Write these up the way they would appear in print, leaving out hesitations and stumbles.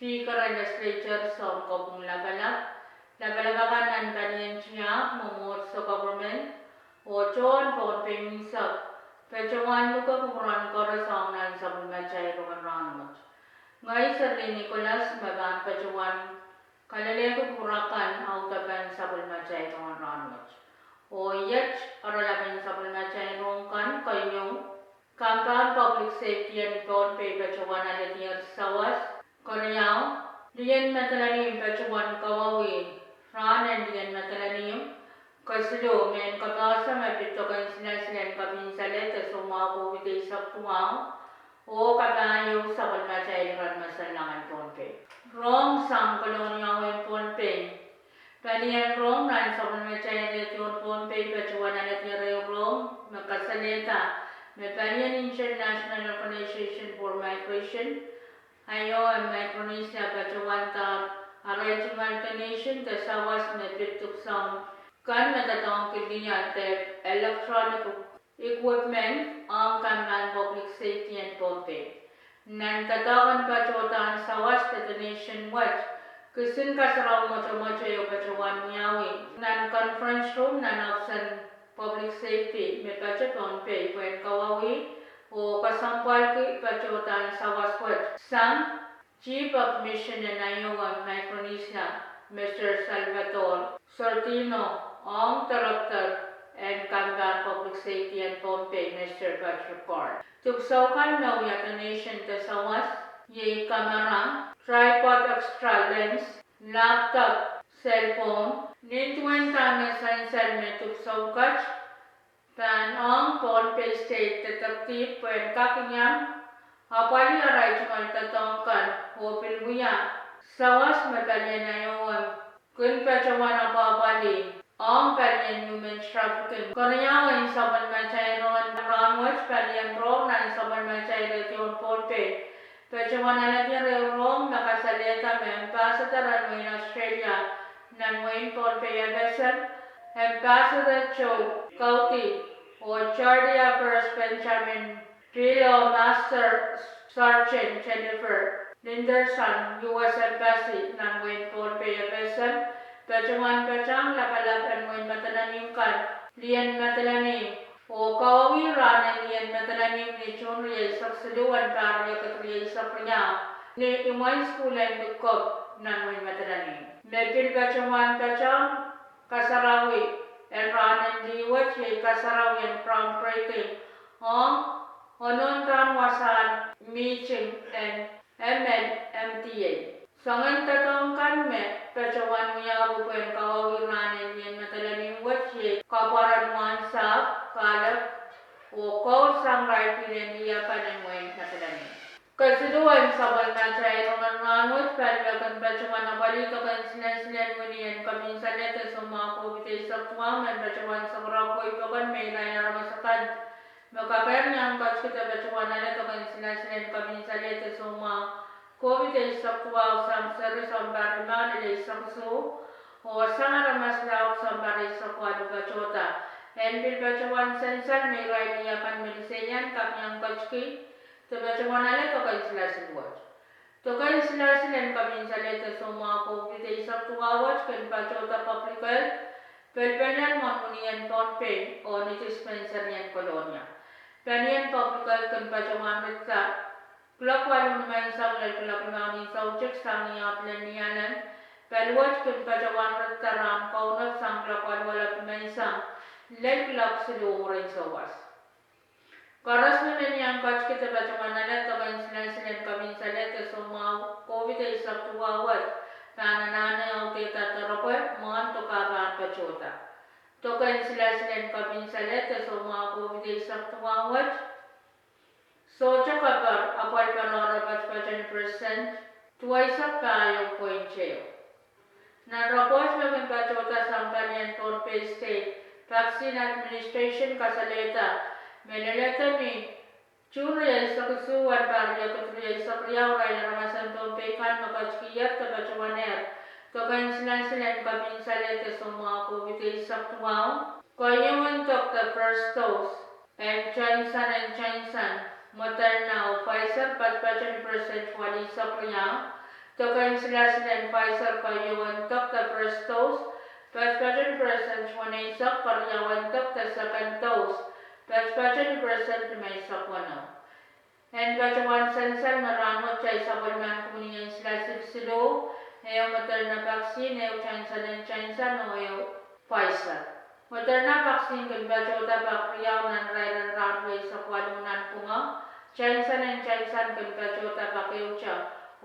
Speaker legislature sa kopong lagalagan ng kanyan siya mumut sa government o chon Pohnpei minsak pecawan luka kumuran korasong nan sa bulmachay rukan Rahnwet. Ngay sa Nicholas magan pecawan kalale kumurakan autaban sa bulmachay rukan Rahnwet. O yet aralaban sa bulmachay rukan kanyong Kampan Public Safety and Pohnpei pecawan alatiyar sawas Koreaw, diyan matalanim pecawan kawawi, Rongen diyan matalanim, kaslo men kakasa mapitokan sila kabinsalet sa umabuwite sa tumaw, o kabayo sa kalmachayran masalangan Pohnpei. Rong sang kolonyawen Pohnpei. Paniyan rong nan sa kalmachayran yon Pohnpei pecawan alat niya rong makasaleta, may paniyan International Organization for Migration, Ayo ang Micronesia pecawan ta arrangement nation ta sawas na pituk sound kan natatawang kiliyan te electronic equipment ang Kampan Public Safety and Pohnpei. Nan tatakan pecawan sawas ta nation watch kusin kasaraw mo yung pecawan miyawi. Nan conference room nan option public safety may pecawan Pohnpei pwede kawawi o kasampal ki pecawan sawas watch. Sang Chief of Mission in Iowa, Micronesia, Mr. Salvatore Sortino, ang Director and Kampan Public Safety and Pohnpei, Mr. Patrick Carr. Tugsaukan na uyat nation ta sawas, ye kamera, tripod extra lens, laptop, cellphone, nintuan tanga sansal me tugsaukat, tan ang Pohnpei State Detective pwede kakinyang apali aray cuman tatongkan o pilbuya sawas matalya na yung kun pecawan apapali ang palyan human trafficking kanyawan sa banmachayron Rahnwet palyan rong na sa banmachayron yung Pohnpei pecawan alat niya rong nakasalita may ambassador in Australia ng Wayne Pohnpei vessel Ambassador Joe Cauty o Chardia First Benjamin Drill Master Sergeant Jennifer Linderson, U.S. Embassy ng Wayne Pohnpei vessel, pecawan pecang lakalab ang Wayne matalanim liyan matalanim, o kawawi ranan liyan matalanim ni John Reyes sa saluan para katriyay sa kanya, ni imay skulan dukog ng Wayne matalanim. Medpil pecawan pecang kasarawi, and ranan liwat siya kasarawi and crown breaking, Onontan wasan meeting and MTA. Sangan tatongkan me pecawan miyabu pen kawawiranin yan matalanim watye kaparan mansa kalak o kaw sang right pilen niya panangwain matalanim. Kasiduan sa balmachay Roman Rahnwet palagan pecawan na balito kan sinan muniyan kaminsanet sa mga kubitay sa tuwaman pecawan sa marakoy kaban may nainaramasakan. Makakayang niya ang batch kita pecawan na kan sinan kaminsanet sa mga kubitay sa tuwaw sa sari sa barima nilay sa kuso o sa ngaramas laok sa bari sa kwado pecota. Enpil pecawan sensan may ray niya kan milisenyan kapnyang batch ki pecawan na kan sila sinuwat. Tokan sila kaminsanet sa mga kubitay sa tuwawat kan pecota publical pelpenyan mamunian Pohnpei o nitispenser niyan kolonya. Penian publical kan pecawan ritsa Kulak walu naman sa kulak naman sa ujek sang niya planianan pelwat kan pecawan ritsa ram kaunat sang kulak walu wala pemaisang kulak silumurin sa was. Karas na niyang kach kita pecawan nalat kaban sinan kaminsalet sa mga COVID ay sa tuwawat tananana ang tita tarapet mga tukaban pecota. Tokan sila kaminsalet sa mga COVID ay sa tuwawat. So, tsaka apal panora 20% twice up tayo point jail. Narapos maging pachota sampalian Pohnpei State Vaccine Administration kasaleta. Meneleta ni Churya sakusuan parya kutriya sakriya raya ramasan Pohnpei kan makachkiyat kabachawaner. Tokan silan kabinsalete semua kubiti saktuau. Koyuan took the first dose and Johnson Moderna or Pfizer patpachan percent wali sakriya. Tokan silan Pfizer koyuan took the first dose. Patpachan percent wani sak karyawan took the second dose. Patpachan percent may sakwano. And Bachawan Sansal na Rahnwet chay sabal man kuningan sila silsilo. Ayaw Moderna vaccine, ayaw Johnson o ayaw Pfizer. Moderna vaccine kan bachota bakriyaw nan rairan Rahnwet sa kwalunan punga. Johnson kan bachota bakiucha.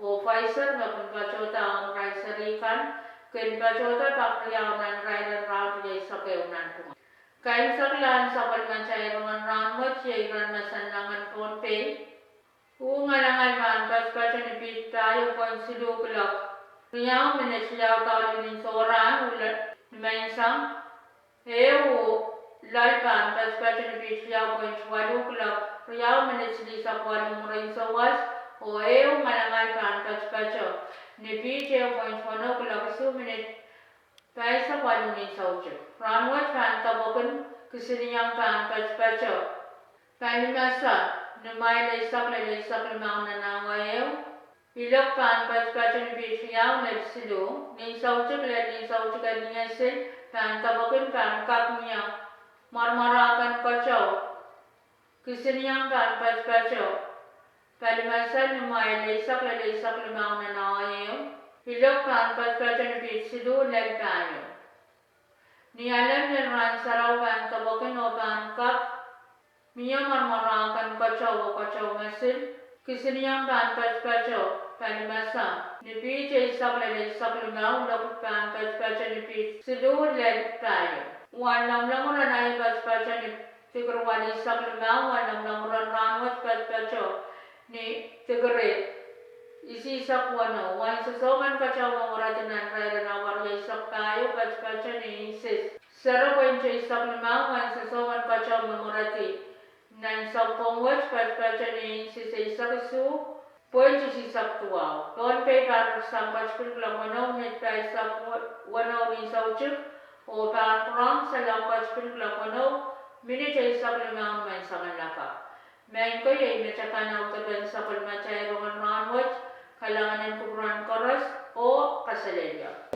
O Pfizer na kan bachota ang rai sarikan. Kan bachota bakriyaw nan rairan Rahnwet sa kayunan punga. Kain saklan sa palmanchay rungan Rahnwet siya iran masanlangan Pohnpei. Ngalangan man bachpachan ipit tayo konsilukulak. Riyaw minasyaw tawag din soran ulat mainsang lalpan bachpachan ipit siyaw konsilukulak. Riyaw minasli sa kwalong rin sawas o ngalangan man bachpachan nipit siyaw konsilukulak suminit tayo sa kwalong rin sawchik. Rahnwet man tawagan kasiniyang pan bachpachan. Kalimasa numay laysak limaw na nangayaw. Ilok pan bachpachan bisiyaw nagsilu. Ninsawchik ningasil pan tawagan pan kakmiyaw. Marmarakan kachaw. Kasiniyang pan bachpachan. Kalimasa numay laysak limaw na nangayaw. Ilok pan bachpachan bisilu lagtayo. Nialam nilran saraw pan tawagan o pan kak. Miya marmarakan kachaw o kachaw masil. Kisiniyang pan bachpachan. Kalimasa nipi chay saklamaw lakot pan bachpachan nipi silu lagtayo. Walang lamuran ay bachpachan ni tigurwani saklamaw. Walang lamuran Rahnwet bachpachan ni tigure. Isisak wano, wan sasoman kachaw mamuratinan raya na warya isak tayo, bachpachan ni insis. Sarap wan chay saklamaw, wan sasoman kachaw mamurati. Nan sampongwat, bachpachan ni insis ay isak isu, poin chay isak tuwaw. Pohnpei parang bachpil lang wano, mit tayo sa wano ni sawchik, o parang sa lang bachpil lang wano, mini chay saklamaw may sangan laka. Main ko yay matyakan na utagan sa palmachay Rongen Rahnwet, kailangan ng kuburan koros o kasalelya.